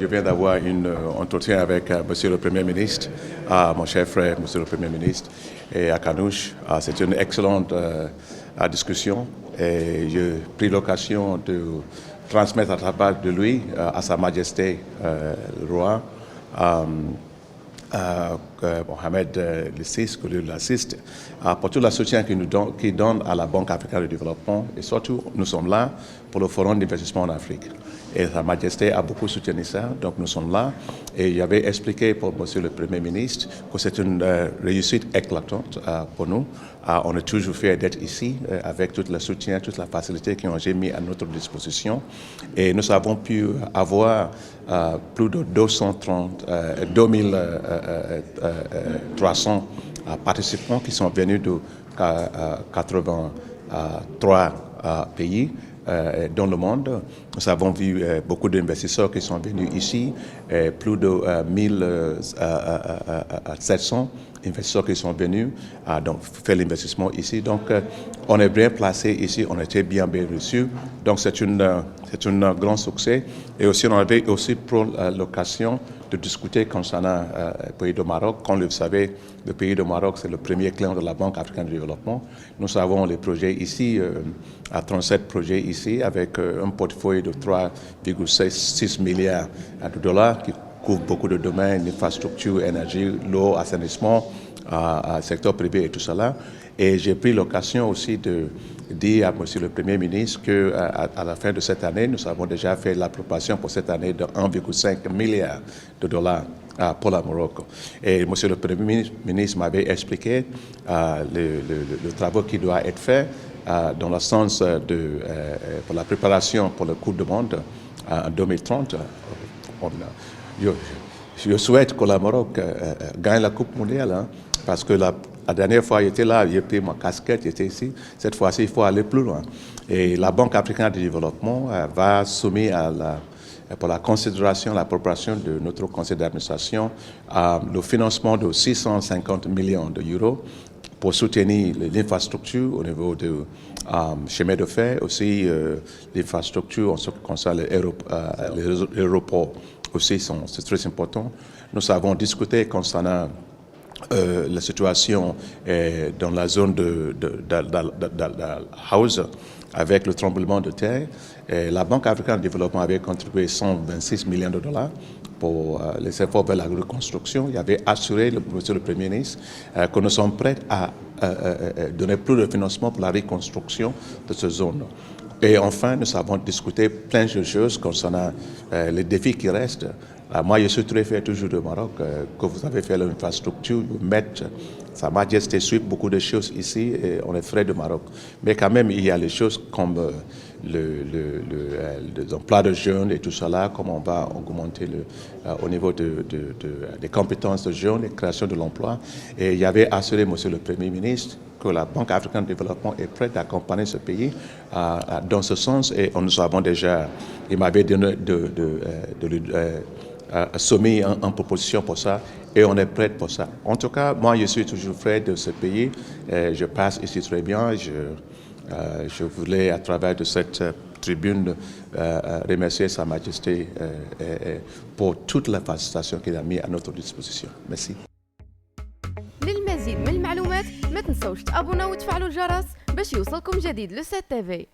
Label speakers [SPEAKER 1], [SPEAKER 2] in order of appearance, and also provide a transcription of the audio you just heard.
[SPEAKER 1] je viens d'avoir un entretien avec Monsieur le Premier ministre, mon cher frère, Monsieur le Premier ministre, et à Kanouche. C'est une excellente discussion et j'ai pris l'occasion de transmettre à travers de lui à Sa Majesté le roi Mohamed VI, que Dieu l'assiste, pour tout le soutien qu'il donne à la Banque africaine de développement. Et surtout, nous sommes là pour le Forum d'investissement en Afrique. Et Sa Majesté a beaucoup soutenu ça, donc nous sommes là. Et j'avais expliqué pour Monsieur le Premier ministre que c'est une réussite éclatante pour nous. On est toujours fiers d'être ici avec tout le soutien, toute la facilité qu'ils ont mis à notre disposition. Et nous avons pu avoir plus de 2300 participants qui sont venus de 83 pays dans le monde. Nous avons vu beaucoup d'investisseurs qui sont venus ici, plus de 1700 investisseurs qui sont venus donc faire l'investissement ici. Donc, on est bien placé ici, on était bien reçus. Donc, c'est un grand succès. Et aussi, on avait aussi pour l'occasion de discuter concernant le pays du Maroc. Comme vous le savez, le pays du Maroc, c'est le premier client de la Banque africaine de développement. Nous avons les projets ici, à 37 projets ici, avec un portefeuille de 3,6 milliards de dollars qui couvre beaucoup de domaines, infrastructure, énergie, l'eau, assainissement, secteur privé et tout cela. Et j'ai pris l'occasion aussi de dire à Monsieur le Premier ministre qu'à la fin de cette année, nous avons déjà fait l'approbation pour cette année de 1,5 milliard de dollars pour la Maroc. Et Monsieur le Premier ministre m'avait expliqué le travail qui doit être fait dans le sens pour la préparation pour le Coupe du Monde en 2030. Je souhaite que le Maroc gagne la Coupe mondiale, hein, parce que la dernière fois, j'étais là, j'ai pris ma casquette, j'étais ici. Cette fois-ci, il faut aller plus loin. Et la Banque africaine de développement va soumettre pour la considération, l'approbation de notre conseil d'administration, le financement de 650 millions d'euros pour soutenir l'infrastructure au niveau de chemin de fer, aussi l'infrastructure en ce qui concerne les aéroports aussi, c'est très important. Nous avons discuté concernant la situation dans la zone de House avec le tremblement de terre. La Banque africaine de développement avait contribué 126 millions de dollars pour les efforts vers la reconstruction. Il avait assuré, Monsieur le Premier ministre, que nous sommes prêts à donner plus de financement pour la reconstruction de cette zone. Et enfin, nous avons discuté plein de choses concernant les défis qui restent. Moi, je suis très fier toujours du Maroc, que vous avez fait l'infrastructure, vous mettez Sa Majesté suit beaucoup de choses ici et on est fiers du Maroc. Mais quand même, il y a les choses comme l'emploi de jeunes et tout cela, comment on va augmenter au niveau des compétences de jeunes et création de l'emploi. Et il y avait assuré, Monsieur le Premier ministre, que la Banque africaine de développement est prête à accompagner ce pays dans ce sens. Et nous avons déjà, il m'avait donné soumis une proposition pour ça et on est prêt pour ça. En tout cas, moi, je suis toujours prêt de ce pays. Je passe ici très bien. Je voulais, à travers de cette tribune, remercier Sa Majesté pour toute la facilitation qu'il a mis à notre disposition. Merci.
[SPEAKER 2] للمزيد من المعلومات ما تنسوش تابوناو وتفعلوا الجرس باش يوصلكم جديد لو 7 TV.